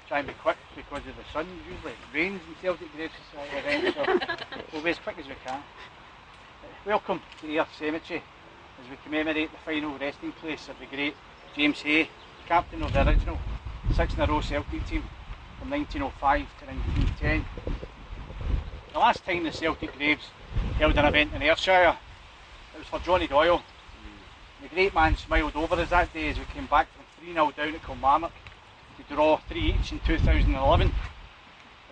try and be quick because of the sun. Usually it rains in Celtic Graves Society events, so we'll be as quick as we can. Welcome to Ayrshire Cemetery as we commemorate the final resting place of the great James Hay, captain of the original 6 in a row Celtic team from 1905 to 1910. The last time the Celtic Graves held an event in Ayrshire, it was for Johnny Doyle. The great man smiled over us that day as we came back from 3-0 down at Kilmarnock to draw 3 each in 2011.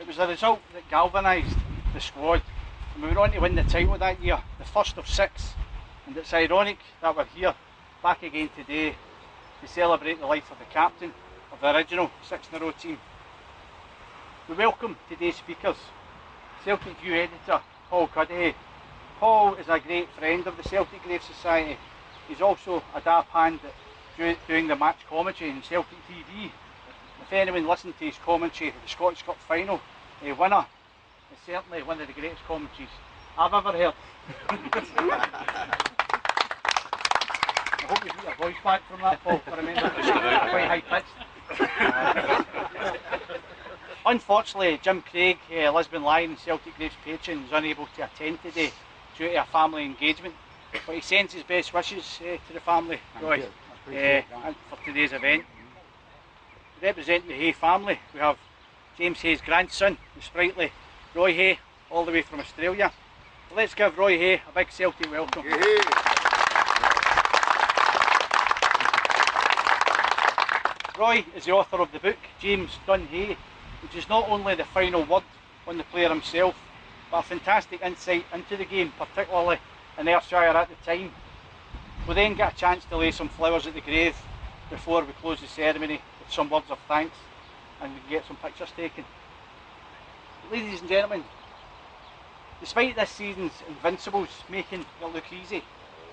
It was a result that galvanised the squad, and we went on to win the title that year, the first of 6, and it's ironic that we're here back again today to celebrate the life of the captain of the original 6 in a row team. We welcome today's speakers, Celtic View editor Paul Cuddihy. Paul is a great friend of the Celtic Graves Society. He's also a daft hand at doing the match commentary in Celtic TV. If anyone listened to his commentary of the Scottish Cup final winner, it's certainly one of the greatest commentaries I've ever heard. I hope you get your voice back from that, Paul, for a minute. Quite high pitched. Unfortunately, Jim Craig, Lisbon Lion, Celtic Graves patron, is unable to attend today due to a family engagement. But he sends his best wishes to the family, Roy, for today's event. Representing the Hay family, we have James Hay's grandson, the sprightly Roy Hay, all the way from Australia. Let's give Roy Hay a big Celtic welcome. Roy is the author of the book James Done Hay, which is not only the final word on the player himself, but a fantastic insight into the game, particularly in Ayrshire at the time. We'll then get a chance to lay some flowers at the grave before we close the ceremony with some words of thanks, and we can get some pictures taken. Ladies and gentlemen, despite this season's invincibles making it look easy,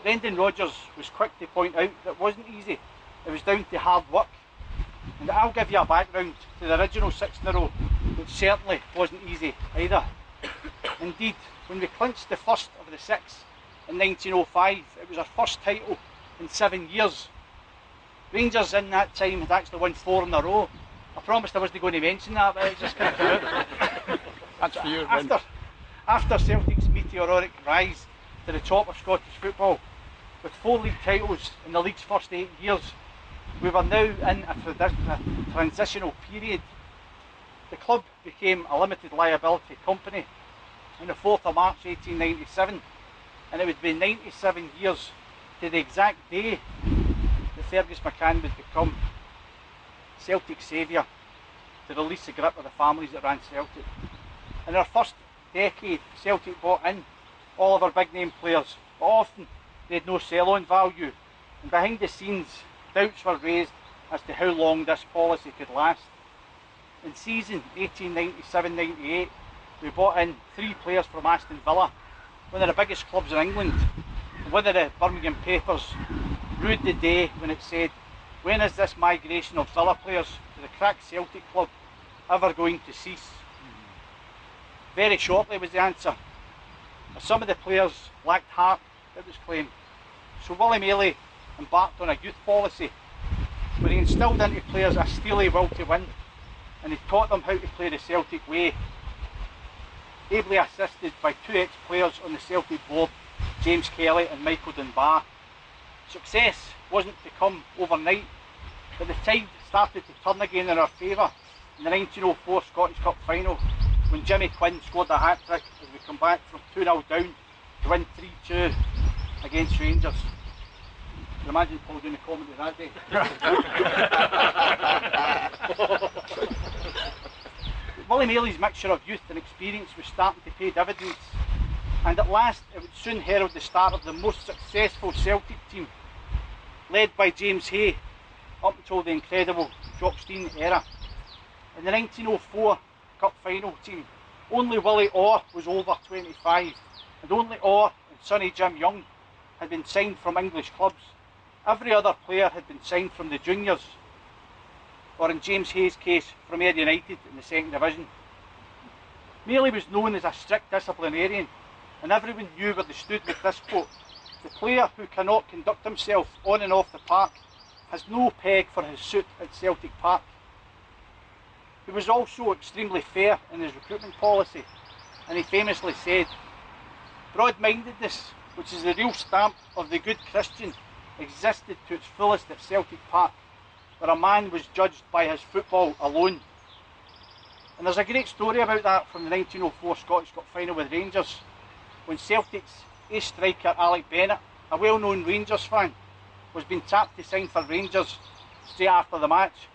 Brendan Rodgers was quick to point out that it wasn't easy. It was down to hard work. And I'll give you a background to the original 6 in a row, which certainly wasn't easy either. Indeed, when we clinched the first of the 6 in 1905, it was our first title in 7 years. Rangers in that time had actually won 4 in a row. I promised I wasn't going to mention that, but it just kind of came out. That's for you, after Celtic's meteoric rise to the top of Scottish football, with 4 league titles in the league's first 8 years, we were now in a transitional period. The club became a limited liability company on the 4th of March 1897, and it would be 97 years to the exact day that Fergus McCann would become Celtic's saviour to release the grip of the families that ran Celtic. In our first decade, Celtic bought in all of our big name players, but often they had no sell-on value, and behind the scenes doubts were raised as to how long this policy could last. In season 1897-98, we bought in 3 players from Aston Villa, one of the biggest clubs in England. One of the Birmingham papers rued the day when it said, "When is this migration of Villa players to the crack Celtic club ever going to cease?" Very shortly was the answer. As some of the players lacked heart, it was claimed. So Willie Maley embarked on a youth policy where he instilled into players a steely will to win, and he taught them how to play the Celtic way, ably assisted by 2 ex-players on the Celtic board, James Kelly and Michael Dunbar. Success wasn't to come overnight, but the tide started to turn again in our favour in the 1904 Scottish Cup final, when Jimmy Quinn scored a hat-trick as we come back from 2-0 down to win 3-2 against Rangers. You can imagine Paul doing the commentary that day. Willie Maley's mixture of youth and experience was starting to pay dividends, and at last it would soon herald the start of the most successful Celtic team, led by James Hay, up until the incredible Jock Stein era. In the 1904 Cup final team, only Willie Orr was over 25, and only Orr and Sonny Jim Young had been signed from English clubs. Every other player had been signed from the juniors, or in James Hay's case, from Ayr United in the 2nd Division. Maley was known as a strict disciplinarian, and everyone knew where they stood with this quote: "The player who cannot conduct himself on and off the park has no peg for his suit at Celtic Park." He was also extremely fair in his recruitment policy, and he famously said, "Broad-mindedness, which is the real stamp of the good Christian, existed to its fullest at Celtic Park, where a man was judged by his football alone." And there's a great story about that from the 1904 Scottish Cup final with Rangers, when Celtic's ace striker Alec Bennett, a well-known Rangers fan, was being tapped to sign for Rangers straight after the match.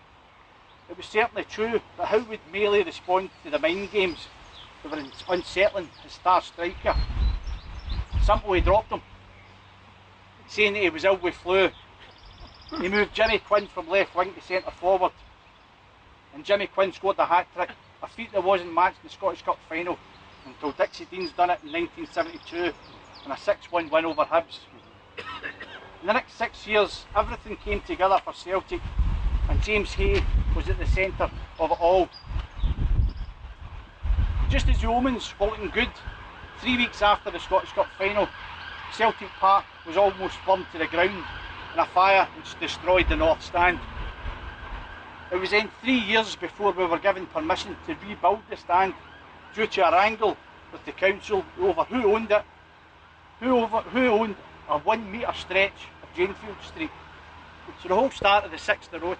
It was certainly true, but how would Maley respond to the mind games that were unsettling his star striker? Simply dropped him, saying that he was ill with flu. He moved Jimmy Quinn from left wing to centre forward, and Jimmy Quinn scored the hat-trick, a feat that wasn't matched in the Scottish Cup final until Dixie Dean's done it in 1972 in a 6-1 win over Hibs. In the next 6 years, everything came together for Celtic, and James Hay was at the centre of it all. Just as the omens were looking good, 3 weeks after the Scottish Cup final, Celtic Park was almost burned to the ground in a fire which destroyed the North Stand. It was then 3 years before we were given permission to rebuild the stand due to a wrangle with the council over who owned it, who owned a 1 metre stretch of Janefield Street. So the whole start of the 6th row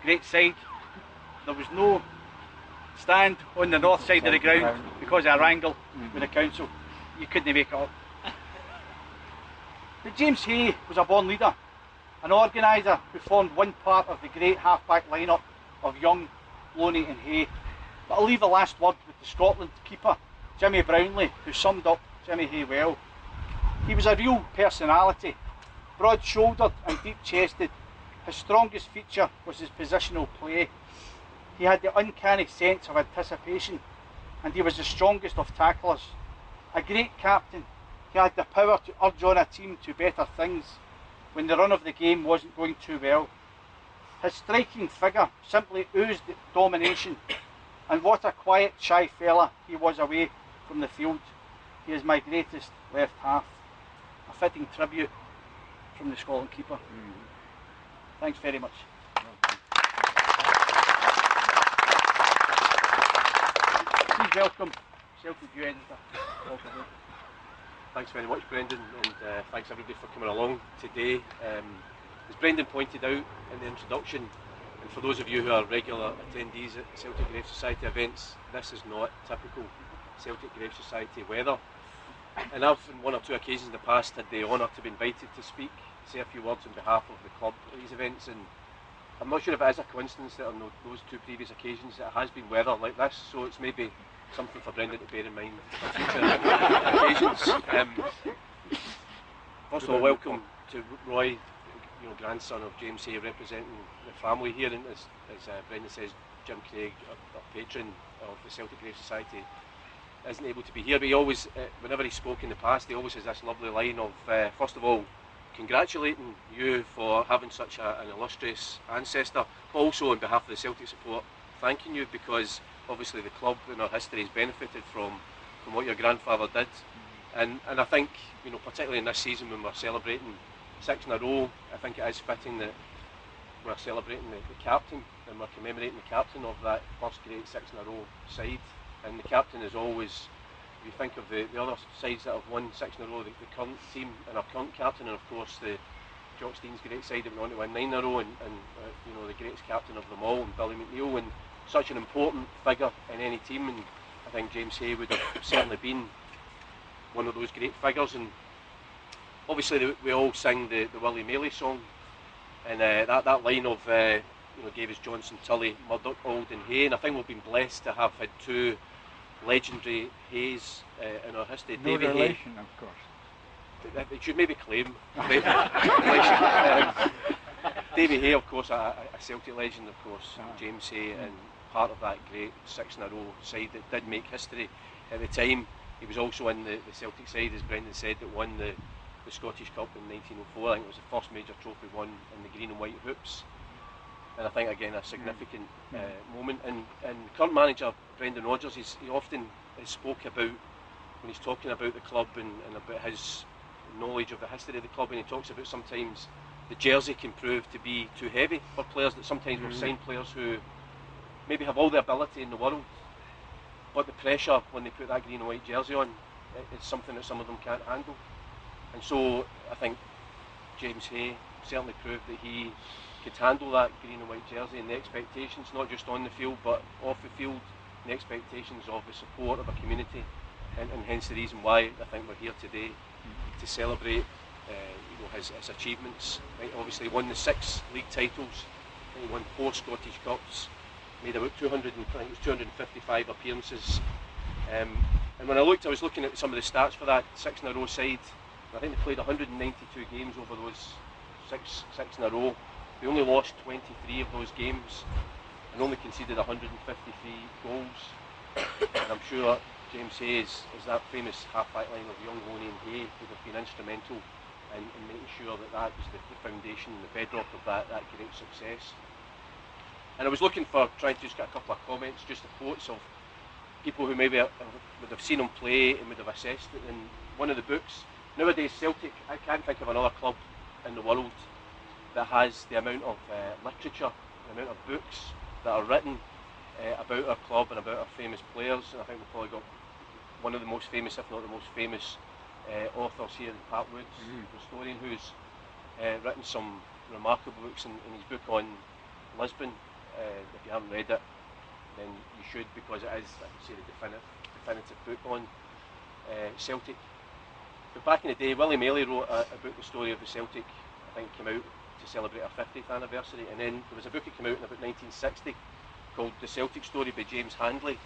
great side, there was no stand on the north side of the ground because of a wrangle with the council. You couldn't make it up. But James Hay was a born leader, an organiser who formed one part of the great half-back lineup of Young, Loney and Hay. But I'll leave the last word with the Scotland keeper, Jimmy Brownlie, who summed up Jimmy Hay well. He was a real personality, broad-shouldered and deep-chested. His strongest feature was his positional play. He had the uncanny sense of anticipation, and he was the strongest of tacklers. A great captain, he had the power to urge on a team to better things when the run of the game wasn't going too well. His striking figure simply oozed domination, and what a quiet, shy fella he was away from the field. He is my greatest left half. A fitting tribute from the Scotland keeper. Thanks very much. Please welcome Celtic View Editor. Thanks very much, Brendan, and thanks everybody for coming along today. As Brendan pointed out in the introduction, and for those of you who are regular attendees at Celtic Graves Society events, this is not typical Celtic Graves Society weather. And I've, on 1 or 2 occasions in the past, had the honour to be invited to speak, say a few words on behalf of the club at these events, and I'm not sure if it is a coincidence that on those 2 previous occasions it has been weather like this, so it's maybe something for Brendan to bear in mind for future occasions. First of all, welcome to Roy, grandson of James Hay, representing the family here, and as Brendan says, Jim Craig, our patron of the Celtic Graves Society, isn't able to be here, but he always, whenever he spoke in the past, he always has this lovely line of, first of all, congratulating you for having such an illustrious ancestor, but also on behalf of the Celtic support, thanking you because obviously the club and our history has benefited from what your grandfather did. And I think, particularly in this season when we're celebrating 6 in a row, I think it is fitting that we're celebrating the captain and we're commemorating the captain of that first great 6 in a row side. And the captain is always, if you think of the other sides that have won 6 in a row, the current team and our current captain, and of course the Jock Stein's great side that went on to win 9 in a row, and the greatest captain of them all, and Billy McNeill, and such an important figure in any team, and I think James Hay would have certainly been one of those great figures. And obviously we all sing the Willie Maley song, and that line of Davies, Johnson, Tully, Murdoch, Auld and Hay, and I think we've been blessed to have had 2 legendary Hays in our history. No relation, of course. It should maybe claim relation. Davy Hay, of course, a Celtic legend, of course, James Hay, and part of that great 6 in a row side that did make history at the time. He was also in the Celtic side, as Brendan said, that won the Scottish Cup in 1904. I think it was the first major trophy won in the green and white hoops. And I think, again, a significant moment. And current manager Brendan Rodgers, he often spoke about, when he's talking about the club and about his knowledge of the history of the club, and he talks about sometimes the jersey can prove to be too heavy for players, that sometimes we'll sign players who maybe have all the ability in the world, but the pressure when they put that green and white jersey on is something that some of them can't handle. And so I think James Hay certainly proved that he could handle that green and white jersey and the expectations, not just on the field but off the field, and the expectations of the support of a community, and hence the reason why I think we're here today to celebrate his achievements. Right, obviously he won the 6 league titles, he won 4 Scottish Cups, made about 255 appearances, and when I was looking at some of the stats for that 6 in a row side. I think they played 192 games over those six in a row. They only lost 23 of those games and only conceded 153 goals. And I'm sure James Hay is that famous half-back line of Young, Loney and Hay would have been instrumental in making sure that was the foundation and the bedrock of that great success. And I was looking for, trying to just get a couple of comments, just the quotes of people who maybe would have seen him play and would have assessed it in one of the books. Nowadays Celtic, I can't think of another club in the world that has the amount of literature, the amount of books that are written about our club and about our famous players. And I think we've probably got one of the most famous, if not the most famous, authors here in Pat Woods, historian, who's written some remarkable books in his book on Lisbon. If you haven't read it, then you should, because it is, I would say, the definitive book on Celtic. But back in the day, Willie Maley wrote a book, The Story of the Celtic, I think came out to celebrate our 50th anniversary, and then there was a book that came out in about 1960 called The Celtic Story by James Handley,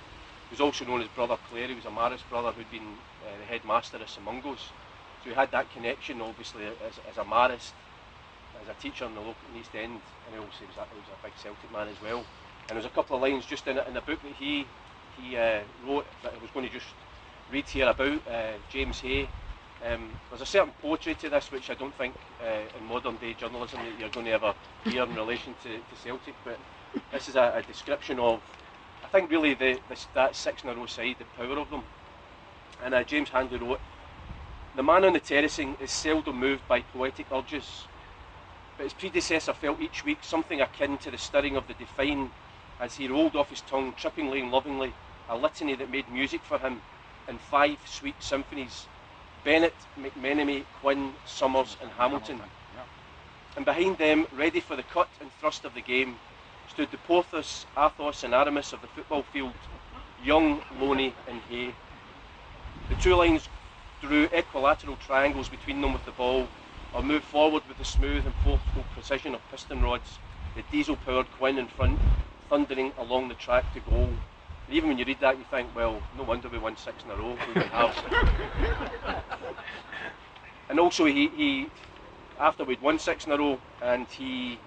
who's also known as Brother Clare. He was a Maris brother who'd been the headmaster of St Mungo's, so he had that connection obviously as a Maris, as a teacher in the local East End, and he also was a big Celtic man as well. And there's a couple of lines just in the book that he wrote that I was going to just read here about James Hay. There's a certain poetry to this which I don't think in modern day journalism that you're going to ever hear in relation to Celtic, but this is a description of, I think, really that 6 in a row side, the power of them. And James Handley wrote, "The man on the terracing is seldom moved by poetic urges, but his predecessor felt each week something akin to the stirring of the Define as he rolled off his tongue trippingly and lovingly a litany that made music for him in 5 sweet symphonies: Bennett, McMenemy, Quinn, Summers and Hamilton. And behind them, ready for the cut and thrust of the game, stood the Porthos, Athos and Aramis of the football field, Young, Loney and Hay. The two lines drew equilateral triangles between them with the ball, or moved forward with the smooth and forceful precision of piston rods, the diesel-powered Quinn in front, thundering along the track to goal." And even when you read that, you think, well, no wonder we won 6 in a row. We have. And also, he after we'd won 6 in a row, and he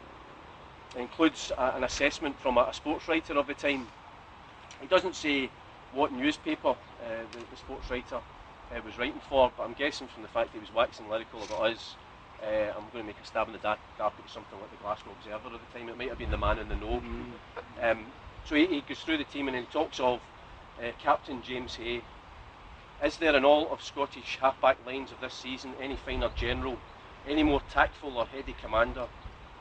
includes an assessment from a sports writer of the time. He doesn't say what newspaper the sports writer was writing for, but I'm guessing from the fact he was waxing lyrical about us, I'm going to make a stab in the dark at something like the Glasgow Observer at the time. It might have been the Man in the Know. So he goes through the team and he talks of Captain James Hay. "Is there in all of Scottish half-back lines of this season any finer general, any more tactful or heady commander,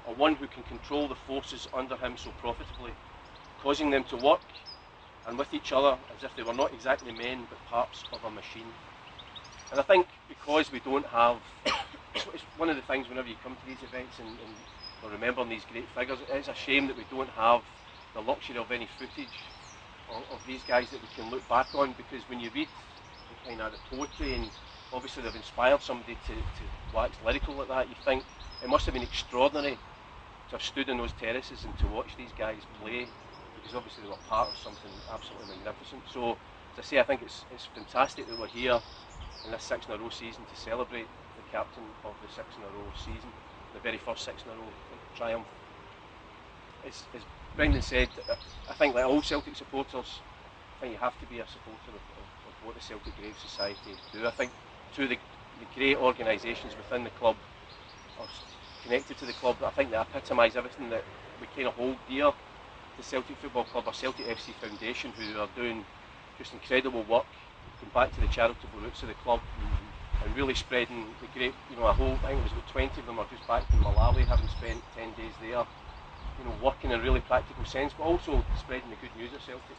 or one who can control the forces under him so profitably, causing them to work, and with each other, as if they were not exactly men, but parts of a machine?" And I think because we don't have, it's one of the things whenever you come to these events and we're remembering these great figures, it is a shame that we don't have the luxury of any footage of these guys that we can look back on, because when you read the kind of the poetry, and obviously they've inspired somebody to wax lyrical like that, you think it must have been extraordinary to have stood in those terraces and to watch these guys play, because obviously they were part of something absolutely magnificent. So, as I say, I think it's fantastic that we're here in this 6 in a row season to celebrate the captain of the 6 in a row season, the very first 6 in a row triumph. As Brendan said, I think like all Celtic supporters, I think you have to be a supporter of what the Celtic Graves Society do. I think two of the great organisations within the club are connected to the club, I think they epitomise everything that we kind of hold dear to Celtic Football Club, our Celtic FC Foundation, who are doing just incredible work, going back to the charitable roots of the club, and really spreading the great, I think it was about 20 of them are just back from Malawi, having spent 10 days there, working in a really practical sense, but also spreading the good news at Celtic.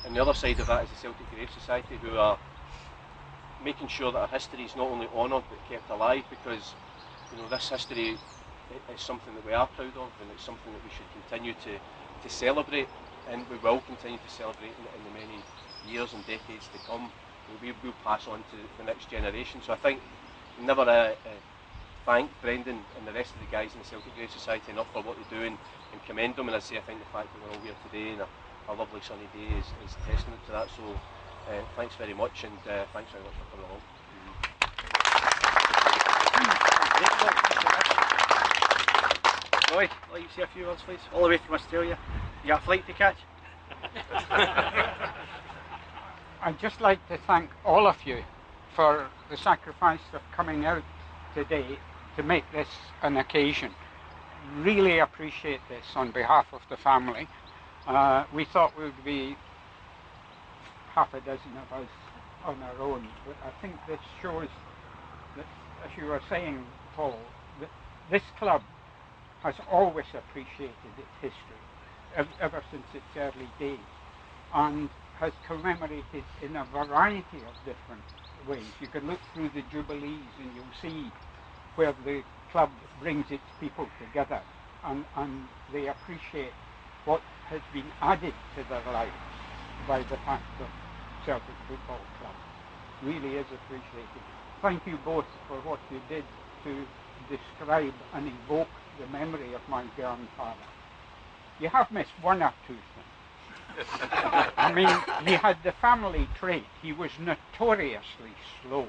And the other side of that is the Celtic Graves Society, who are making sure that our history is not only honoured but kept alive, because this history is something that we are proud of, and it's something that we should continue to celebrate, and we will continue to celebrate in the many years and decades to come. We'll pass on to the next generation. So I think never thank Brendan and the rest of the guys in the Celtic Graves Society enough for what they do, and commend them. And I say, I think the fact that we're all here today and a lovely sunny day is testament to that. So thanks very much, and thanks very much for coming along. Roy, I'd like you to say a few words, please. All the way from Australia. You got a flight to catch? I'd just like to thank all of you for the sacrifice of coming out today to make this an occasion. Really appreciate this on behalf of the family. We thought we would be half a dozen of us on our own, but I think this shows that, as you were saying, Paul, that this club has always appreciated its history ever since its early days, and has commemorated in a variety of different ways. You can look through the jubilees and you'll see where the club brings its people together, and they appreciate what has been added to their lives by the fact of Celtic Football Club. Really is appreciated. Thank you both for what you did to describe and evoke the memory of my grandfather. You have missed one or two things. I mean, he had the family trait. He was notoriously slow.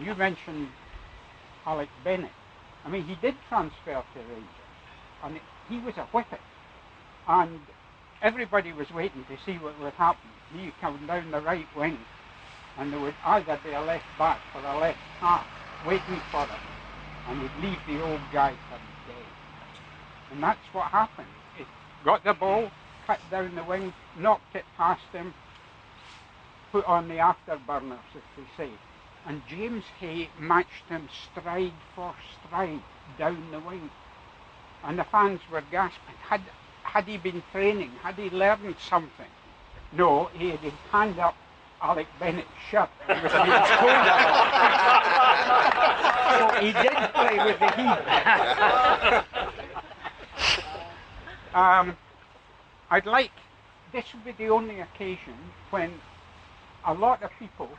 You mentioned Alec Bennett. I mean, he did transfer to Rangers, and he was a whippet. And everybody was waiting to see what would happen. He came down the right wing, and there would either be a left back or a left half waiting for him, and he'd leave the old guy for dead. And that's what happened. He got the ball, cut down the wing, knocked it past him, put on the afterburners, as they say. And James Hay matched him stride for stride down the wing. And the fans were gasping. Had he been training? Had he learned something? No, he had his hand up Alec Bennett's shirt. He was being told so he did play with the heat. I'd like, this would be the only occasion when a lot of people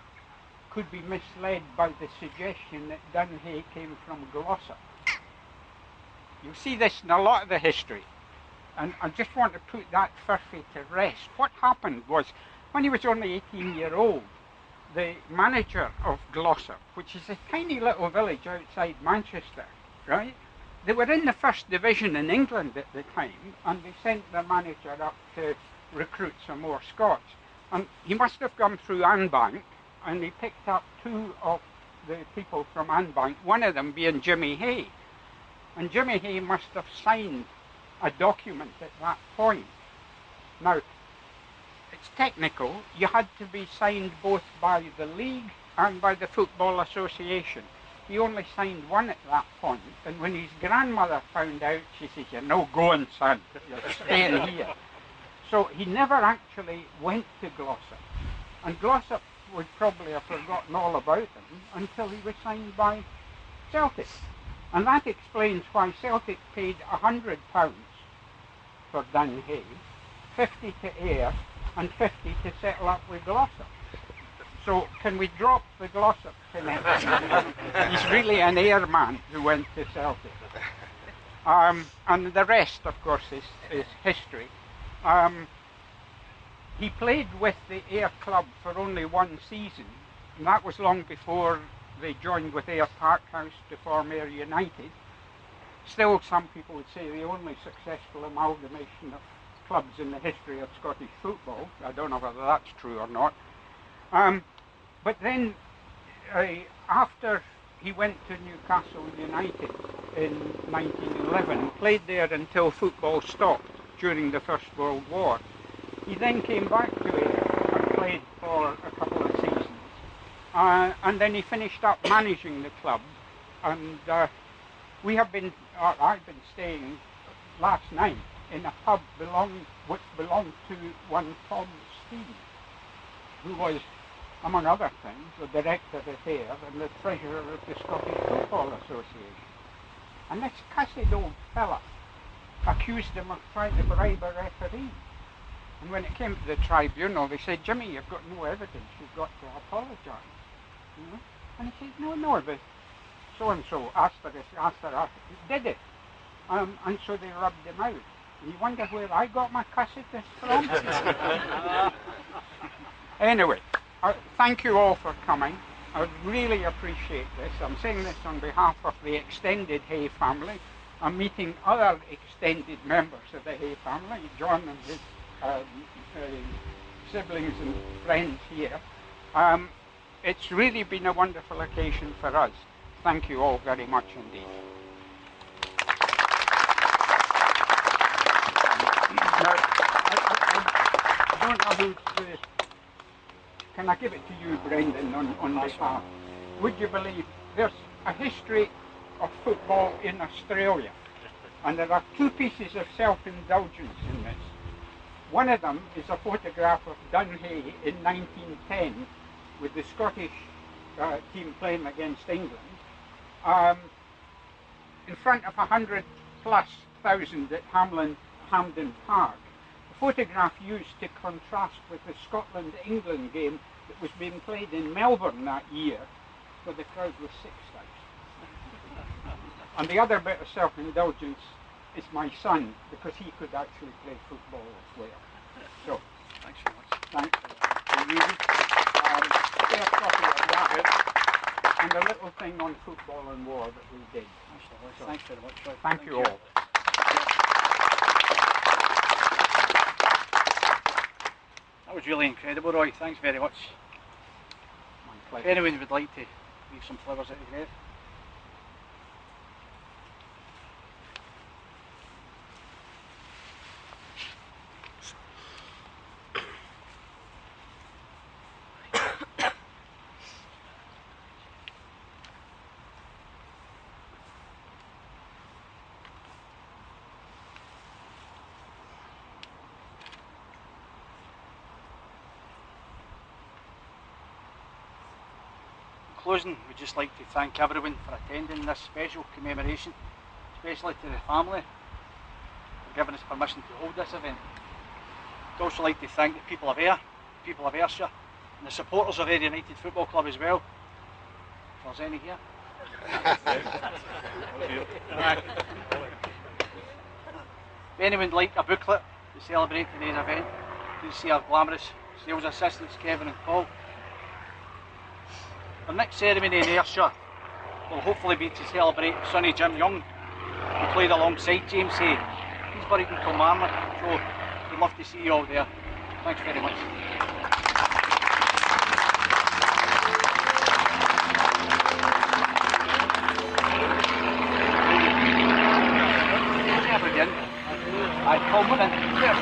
could be misled by the suggestion that Dunhay came from Glossop. You see this in a lot of the history, and I just want to put that furphy to rest. What happened was, when he was only 18-year-old, the manager of Glossop, which is a tiny little village outside Manchester, right? They were in the first division in England at the time, and they sent their manager up to recruit some more Scots. And he must have gone through Anbank, and he picked up two of the people from Anbank, one of them being Jimmy Hay. And Jimmy Hay must have signed a document at that point. Now, it's technical. You had to be signed both by the league and by the Football Association. He only signed one at that point, and when his grandmother found out, she said, "You're no going, son, you're staying here." So he never actually went to Glossop, and Glossop would probably have forgotten all about him until he was signed by Celtic. And that explains why Celtic paid £100 for Dunhay, 50 to Ayr, and 50 to settle up with Glossop. So can we drop the Glossop connection? He's really an Ayr man who went to Celtic. And the rest, of course, is history. He played with the Ayr club for only one season, and that was long before they joined with Ayr Parkhouse to form Ayr United. Still, some people would say the only successful amalgamation of clubs in the history of Scottish football. I don't know whether that's true or not. But then, after he went to Newcastle United in 1911, played there until football stopped during the First World War. He then came back to Ayr and played for a couple of seasons. And then he finished up managing the club. And we have been I've been staying last night in a pub which belonged to one Tom Steele, who was, among other things, the director there and the treasurer of the Scottish Football Association. And this cussed old fella accused him of trying to bribe a referee. And when it came to the tribunal, they said, Jimmy, you've got no evidence, you've got to apologise. You know? And he said, no, but so-and-so, asterisk, did it. And so they rubbed him out. And you wonder where I got my cussedness from? Anyway, thank you all for coming. I really appreciate this. I'm saying this on behalf of the extended Hay family. I'm meeting other extended members of the Hay family, John and his siblings and friends here. It's really been a wonderful occasion for us. Thank you all very much indeed. Now, I don't know who to... Can I give it to you, Brendan, on behalf? Would you believe there's a history of football in Australia, and there are two pieces of self-indulgence in this. One of them is a photograph of Dunhay in 1910 with the Scottish team playing against England in front of 100+ thousand at Hampden Park. A photograph used to contrast with the Scotland-England game that was being played in Melbourne that year, where the crowd was 6,000. And the other bit of self-indulgence is my son, because he could actually play football as well. So, thanks very much. Thanks to you. Spare copy of that, and a little thing on football and war that we did. So, thanks very much, Roy. Thank you all. That was really incredible, Roy. Thanks very much. If anyone would like to leave some flowers at the grave. In closing, we'd just like to thank everyone for attending this special commemoration, especially to the family for giving us permission to hold this event. We'd also like to thank the people of Ayr, the people of Ayrshire, and the supporters of Ayr United Football Club as well. If there's any here. If anyone would like a booklet to celebrate today's event, please see our glamorous sales assistants Kevin and Paul. The next ceremony in Ayrshire will hopefully be to celebrate Sonny Jim Young, who played alongside James Hay. He's buried in Kilmarnock, so we'd love to see you all there. Thanks very much. I come with it. Yes,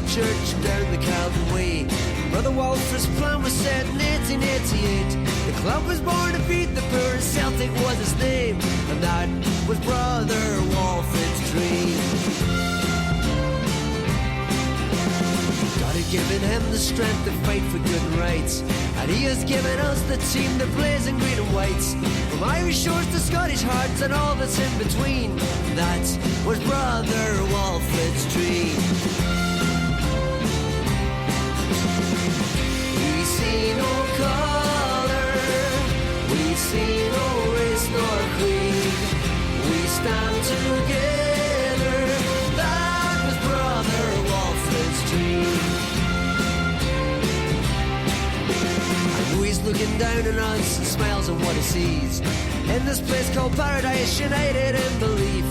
church down the Calvin Way. Brother Walter's plan was set in 1888. The club was born to feed the poor, and Celtic was his name, and that was Brother Walford's dream. God had given him the strength to fight for good and rights, and he has given us the team that plays in green and whites. From Irish shores to Scottish hearts and all that's in between, that was Brother Walford's dream. See no colour, we see no race nor creed, we stand together, that was Brother Walford's dream. I know he's looking down on us and smiles on what he sees, in this place called paradise, united in belief.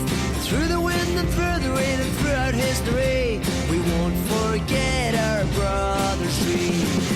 Through the wind and through the rain and throughout history, we won't forget our brother's dream.